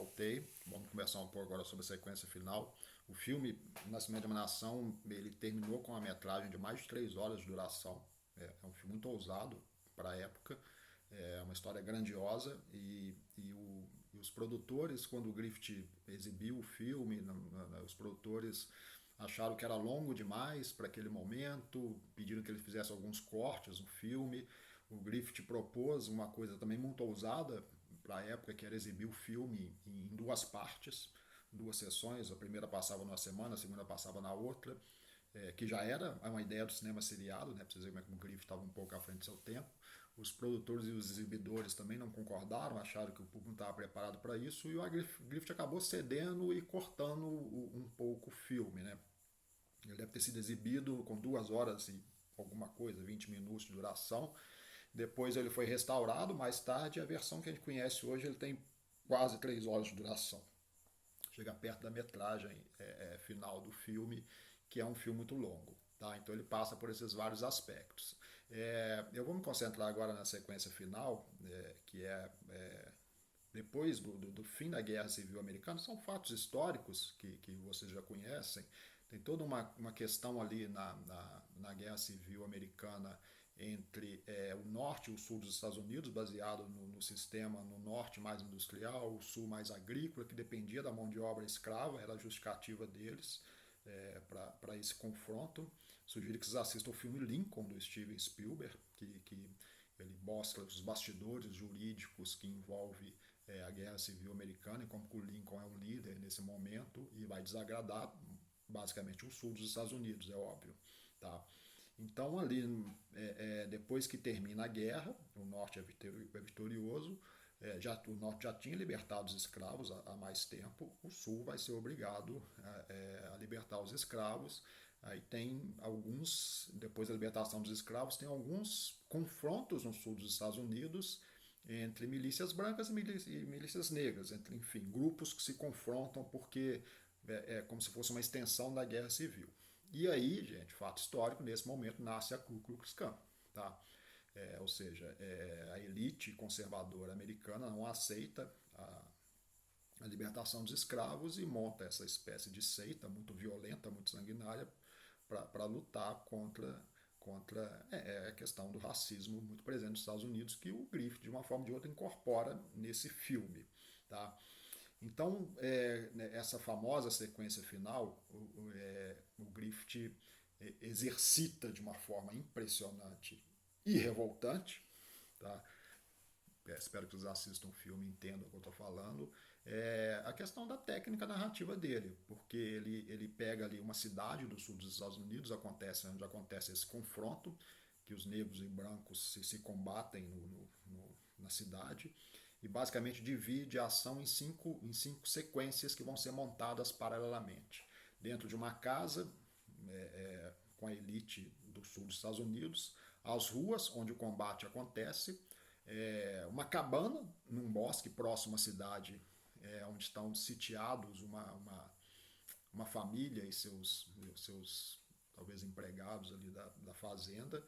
voltei. Vamos conversar um pouco agora sobre a sequência final. O filme Nascimento de uma Nação, ele terminou com uma metragem de mais de 3 horas de duração. É um filme muito ousado para a época. É uma história grandiosa e os produtores, quando o Griffith exibiu o filme, os produtores acharam que era longo demais para aquele momento, pediram que ele fizesse alguns cortes no filme. O Griffith propôs uma coisa também muito ousada para a época, que era exibir o filme em duas partes, duas sessões. A primeira passava numa semana, a segunda passava na outra, que já era uma ideia do cinema seriado, né? Pra vocês verem como é que o Griffith estava um pouco à frente do seu tempo. Os produtores e os exibidores também não concordaram, acharam que o público não estava preparado para isso, e o Griffith acabou cedendo e cortando um pouco o filme, né? Ele deve ter sido exibido com 2 horas e alguma coisa, 20 minutos de duração. Depois ele foi restaurado mais tarde, e a versão que a gente conhece hoje ele tem quase 3 horas de duração. Chega perto da metragem final do filme, que é um filme muito longo. Tá? Então ele passa por esses vários aspectos. Eu vou me concentrar agora na sequência final, depois do fim da Guerra Civil Americana. São fatos históricos que vocês já conhecem. Tem toda uma questão ali na Guerra Civil Americana entre o norte e o sul dos Estados Unidos, baseado no sistema no norte mais industrial, o sul mais agrícola, que dependia da mão de obra escrava, era a justificativa deles para esse confronto. Sugiro que vocês assistam o filme Lincoln, do Steven Spielberg, que ele mostra os bastidores jurídicos que envolve a Guerra Civil Americana e como o Lincoln é um líder nesse momento e vai desagradar basicamente o sul dos Estados Unidos, é óbvio. Tá? Então ali, depois que termina a guerra, o norte é vitorioso, o norte já tinha libertado os escravos há mais tempo, o sul vai ser obrigado a libertar os escravos. Aí tem alguns, depois da libertação dos escravos, tem alguns confrontos no sul dos Estados Unidos entre milícias brancas e milícias negras, entre, enfim, grupos que se confrontam porque é como se fosse uma extensão da Guerra Civil. E aí, gente, fato histórico, nesse momento nasce a Ku Klux Klan, tá? Ou seja, a elite conservadora americana não aceita a libertação dos escravos e monta essa espécie de seita muito violenta, muito sanguinária, para lutar contra a questão do racismo muito presente nos Estados Unidos, que o Griffith, de uma forma ou de outra, incorpora nesse filme. Tá? Então, essa famosa sequência final, o Griffith exercita de uma forma impressionante e revoltante, tá? Espero que vocês assistam o filme e entendam o que eu estou falando, a questão da técnica narrativa dele, porque ele pega ali uma cidade do sul dos Estados Unidos, onde acontece esse confronto, que os negros e brancos se combatem na cidade, e basicamente divide a ação em cinco sequências que vão ser montadas paralelamente. Dentro de uma casa, com a elite do sul dos Estados Unidos, as ruas onde o combate acontece, uma cabana num bosque próximo à cidade, onde estão sitiados uma família e seus talvez empregados ali da fazenda,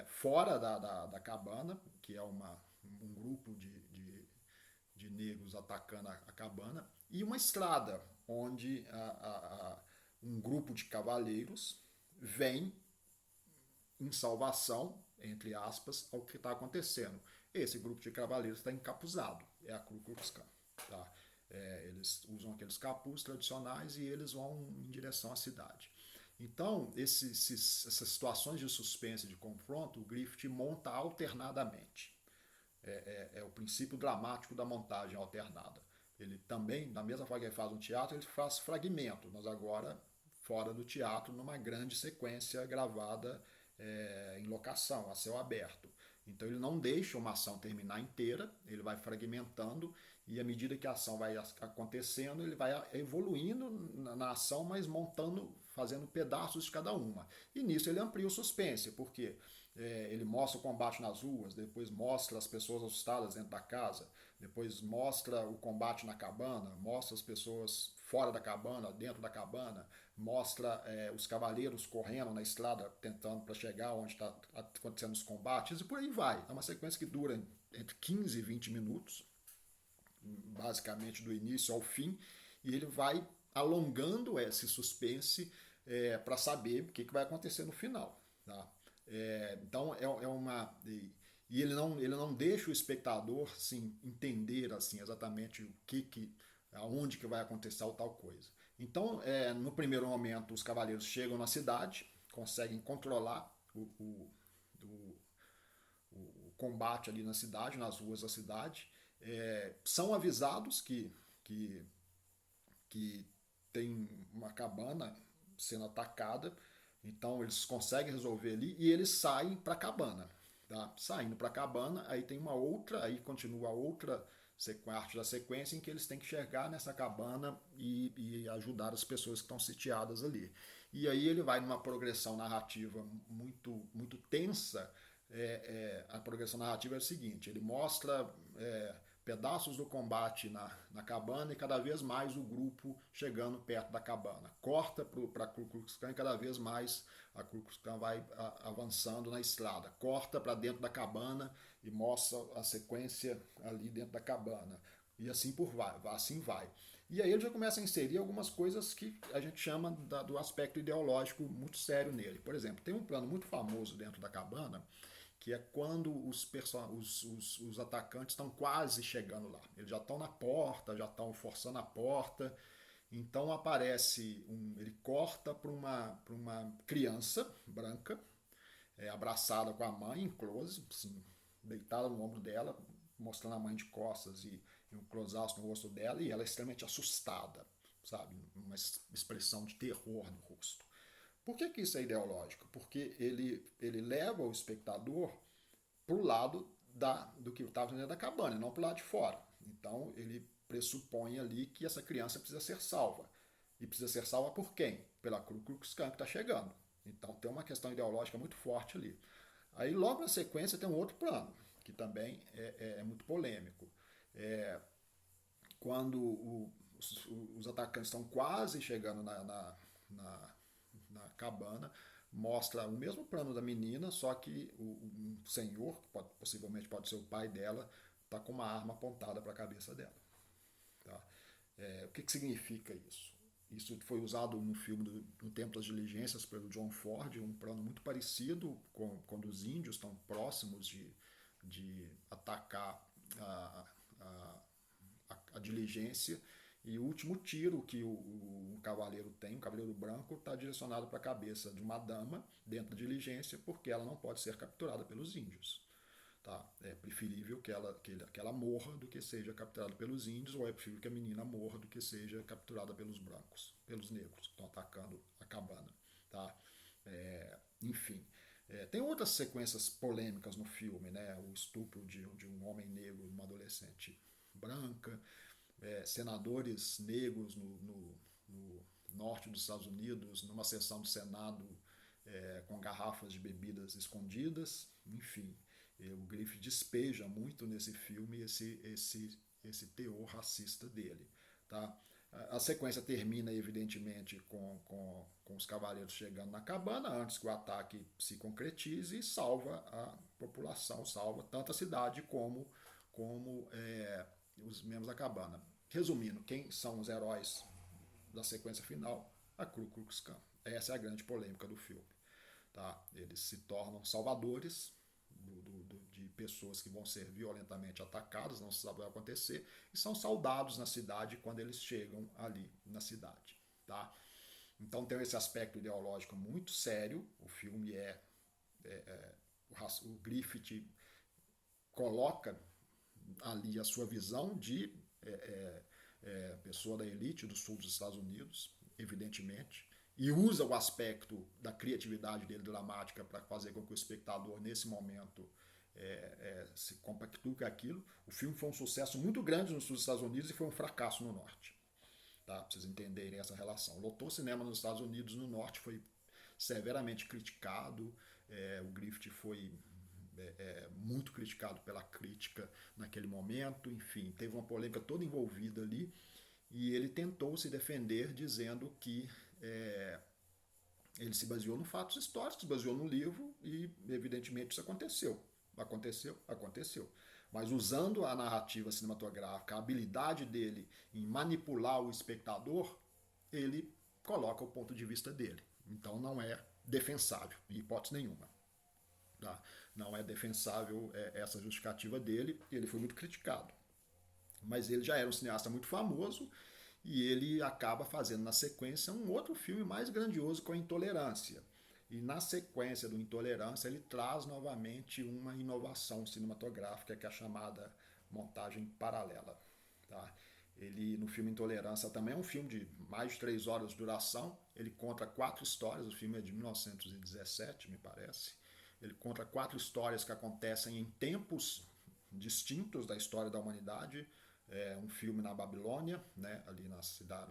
fora da cabana, que é um grupo de negros atacando a cabana, e uma estrada onde um grupo de cavaleiros vem em salvação, entre aspas, ao que está acontecendo. Esse grupo de cavaleiros está encapuzado, é a Ku Klux Klan. Tá? Eles usam aqueles capuz tradicionais e eles vão em direção à cidade. Então, essas situações de suspense, de confronto, o Griffith monta alternadamente. O princípio dramático da montagem alternada. Ele também, da mesma forma que ele faz no teatro, ele faz fragmentos, mas agora fora do teatro, numa grande sequência gravada em locação, a céu aberto. Então ele não deixa uma ação terminar inteira, ele vai fragmentando e à medida que a ação vai acontecendo, ele vai evoluindo na ação, mas montando, fazendo pedaços de cada uma. E nisso ele amplia o suspense, porque ele mostra o combate nas ruas, depois mostra as pessoas assustadas dentro da casa, depois mostra o combate na cabana, mostra as pessoas fora da cabana, dentro da cabana, mostra os cavaleiros correndo na estrada, tentando para chegar onde está acontecendo os combates, e por aí vai. É uma sequência que dura entre 15 e 20 minutos, basicamente do início ao fim, e ele vai alongando esse suspense para saber o que vai acontecer no final. Tá? Então é uma. E ele não deixa o espectador assim, entender assim, exatamente aonde que vai acontecer tal coisa. Então, no primeiro momento, os cavaleiros chegam na cidade, conseguem controlar o, o combate ali na cidade, nas ruas da cidade, são avisados que, que tem uma cabana sendo atacada, então eles conseguem resolver ali e eles saem para a cabana. Tá? Saindo para a cabana, aí tem uma outra, aí continua a outra parte da sequência em que eles têm que chegar nessa cabana e ajudar as pessoas que estão sitiadas ali. E aí ele vai numa progressão narrativa muito tensa. A progressão narrativa é o seguinte: ele mostra pedaços do combate na cabana e cada vez mais o grupo chegando perto da cabana. Corta para a Ku Klux Klan e cada vez mais a Ku Klux Klan vai avançando na estrada. Corta para dentro da cabana e mostra a sequência ali dentro da cabana. E assim assim vai. E aí ele já começa a inserir algumas coisas que a gente chama do aspecto ideológico muito sério nele. Por exemplo, tem um plano muito famoso dentro da cabana, que é quando os atacantes estão quase chegando lá. Eles já estão na porta, já estão forçando a porta. Então aparece ele corta para uma criança branca, abraçada com a mãe em close, assim, deitada no ombro dela, mostrando a mãe de costas e um close-out no rosto dela, e ela é extremamente assustada, sabe? Uma expressão de terror no rosto. Por que isso é ideológico? Porque ele leva o espectador para o lado do que estava dentro da cabana, não para o lado de fora. Então ele pressupõe ali que essa criança precisa ser salva. E precisa ser salva por quem? Pela Ku Klux Klan que está chegando. Então tem uma questão ideológica muito forte ali. Aí logo na sequência tem um outro plano, que também é muito polêmico. Quando os atacantes estão quase chegando na cabana, mostra o mesmo plano da menina, só que um senhor, que possivelmente pode ser o pai dela, está com uma arma apontada para a cabeça dela. Tá? O que significa isso? Isso foi usado no filme No Tempo das Diligências pelo John Ford, um plano muito parecido quando os índios estão próximos de atacar a diligência, e o último tiro que o cavaleiro tem, o cavaleiro branco, está direcionado para a cabeça de uma dama dentro da diligência, porque ela não pode ser capturada pelos índios. Tá? É preferível que ela morra do que seja capturada pelos índios, ou é preferível que a menina morra do que seja capturada pelos brancos, pelos negros que estão atacando a cabana. Tá? Enfim. Tem outras sequências polêmicas no filme, né? O estupro de um homem negro, uma adolescente branca, senadores negros no norte dos Estados Unidos, numa sessão do Senado com garrafas de bebidas escondidas, enfim. O Griffith despeja muito nesse filme esse teor racista dele. Tá? A sequência termina, evidentemente, com os cavaleiros chegando na cabana antes que o ataque se concretize e salva a população, salva tanto a cidade como os membros da cabana. Resumindo, quem são os heróis da sequência final? A Ku Klux Klan. Essa é a grande polêmica do filme. Tá? Eles se tornam salvadores de pessoas que vão ser violentamente atacadas, não se sabe o que vai acontecer, e são saudados na cidade quando eles chegam ali na cidade. Tá? Então tem esse aspecto ideológico muito sério. O filme o Griffith coloca ali a sua visão de pessoa da elite do sul dos Estados Unidos, evidentemente, e usa o aspecto da criatividade dele dramática para fazer com que o espectador, nesse momento, se compactue com aquilo. O filme foi um sucesso muito grande no sul dos Estados Unidos e foi um fracasso no norte. Tá? Para vocês entenderem essa relação. Lotou cinema nos Estados Unidos, no norte foi severamente criticado. O Griffith foi muito criticado pela crítica naquele momento. Enfim, teve uma polêmica toda envolvida ali. E ele tentou se defender dizendo que ele se baseou em fatos históricos, se baseou no livro e, evidentemente, isso aconteceu. Aconteceu? Aconteceu. mas usando a narrativa cinematográfica, a habilidade dele em manipular o espectador, ele coloca o ponto de vista dele. Então não é defensável, em hipótese nenhuma. Tá? Não é defensável essa justificativa dele, e ele foi muito criticado. Mas ele já era um cineasta muito famoso e ele acaba fazendo na sequência um outro filme mais grandioso com a Intolerância. E na sequência do Intolerância ele traz novamente uma inovação cinematográfica que é a chamada montagem paralela. Tá? Ele, no filme Intolerância, também é um filme de mais de 3 horas de duração. Ele conta 4 histórias, o filme é de 1917, me parece. Ele conta 4 histórias que acontecem em tempos distintos da história da humanidade. É um filme na Babilônia, né, ali na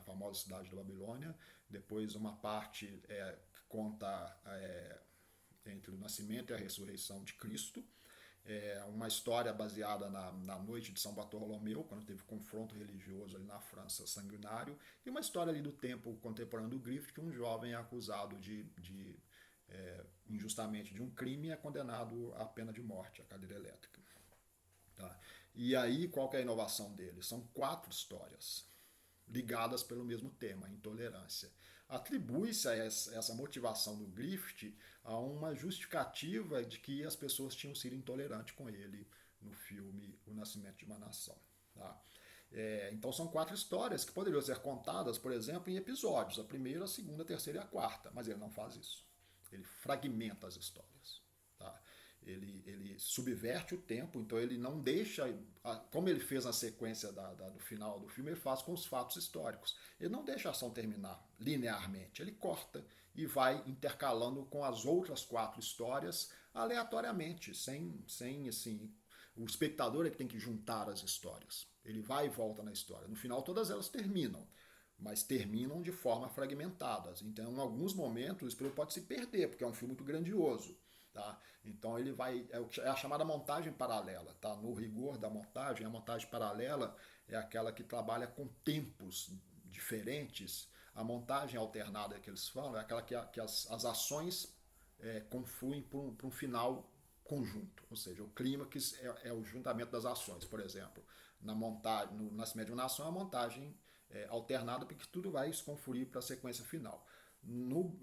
famosa cidade da Babilônia. Depois uma parte que conta entre o nascimento e a ressurreição de Cristo. É uma história baseada na noite de São Bartolomeu, quando teve confronto religioso ali na França sanguinário, e uma história ali do tempo contemporâneo do Griffith, que um jovem é acusado injustamente de um crime e é condenado à pena de morte, à cadeira elétrica. Tá? E aí, qual que é a inovação dele? São 4 histórias ligadas pelo mesmo tema, a intolerância. Atribui-se a essa motivação do Griffith a uma justificativa de que as pessoas tinham sido intolerantes com ele no filme O Nascimento de uma Nação. Tá? Então são 4 histórias que poderiam ser contadas, por exemplo, em episódios, a primeira, a segunda, a terceira e a quarta, mas ele não faz isso. Ele fragmenta as histórias. Tá? Ele subverte o tempo, então ele não deixa, como ele fez na sequência do final do filme, ele faz com os fatos históricos. Ele não deixa a ação terminar linearmente, ele corta e vai intercalando com as outras 4 histórias aleatoriamente, sem assim, o espectador é que tem que juntar as histórias. Ele vai e volta na história. No final todas elas terminam, mas terminam de forma fragmentada. Então, em alguns momentos, o espectador pode se perder, porque é um filme muito grandioso. Tá? Então ele vai. É a chamada montagem paralela. Tá? No rigor da montagem, a montagem paralela é aquela que trabalha com tempos diferentes. A montagem alternada que eles falam é aquela que as ações confluem para um final conjunto. Ou seja, o clímax é o juntamento das ações. Por exemplo, na montagem, no Nascimento de uma Nação, a montagem alternada, porque tudo vai se confluir para a sequência final. No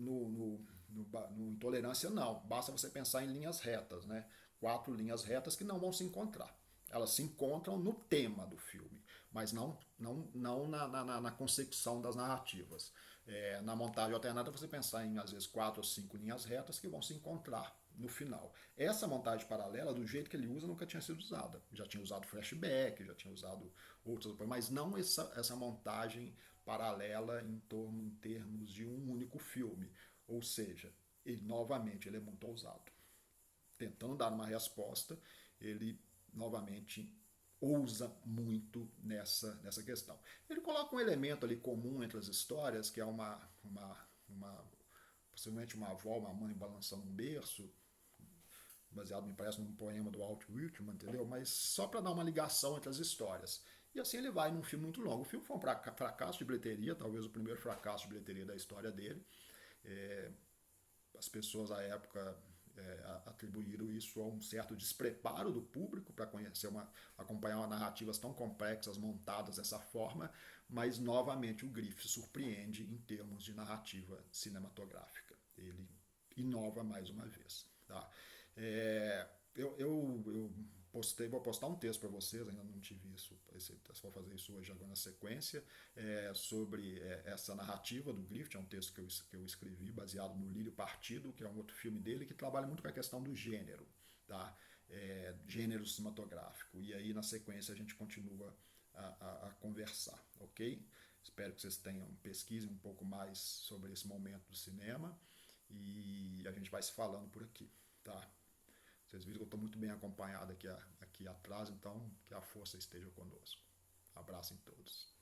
Intolerância, não. Basta você pensar em linhas retas, né? 4 linhas retas que não vão se encontrar. Elas se encontram no tema do filme, mas não na consecução das narrativas. Na montagem alternada, você pensar em, às vezes, 4 ou 5 linhas retas que vão se encontrar no final. Essa montagem paralela, do jeito que ele usa, nunca tinha sido usada. Já tinha usado flashback, já tinha usado outras, mas não essa montagem paralela em termos de um único filme. Ou seja, novamente, ele é muito ousado. Tentando dar uma resposta, ele novamente ousa muito nessa questão. Ele coloca um elemento ali comum entre as histórias, que é possivelmente uma avó, uma mãe balançando um berço, baseado, me parece, num poema do Walt Whitman, entendeu? Mas só para dar uma ligação entre as histórias. E assim ele vai num filme muito longo. O filme foi um fracasso de bilheteria, talvez o primeiro fracasso de bilheteria da história dele. As pessoas à época atribuíram isso a um certo despreparo do público para acompanhar narrativas tão complexas montadas dessa forma, mas novamente o Griffith surpreende em termos de narrativa cinematográfica. Ele inova mais uma vez. Tá? Eu vou postar um texto para vocês, ainda não tive isso, vou fazer isso hoje agora na sequência, sobre essa narrativa do Griffith. É um texto que eu escrevi baseado no Lírio Partido, que é um outro filme dele que trabalha muito com a questão do gênero, tá? Gênero cinematográfico. E aí na sequência a gente continua a conversar, ok? Espero que vocês pesquisem um pouco mais sobre esse momento do cinema e a gente vai se falando por aqui, tá? Vocês viram que eu estou muito bem acompanhado aqui atrás, então que a força esteja conosco. Abraço em todos.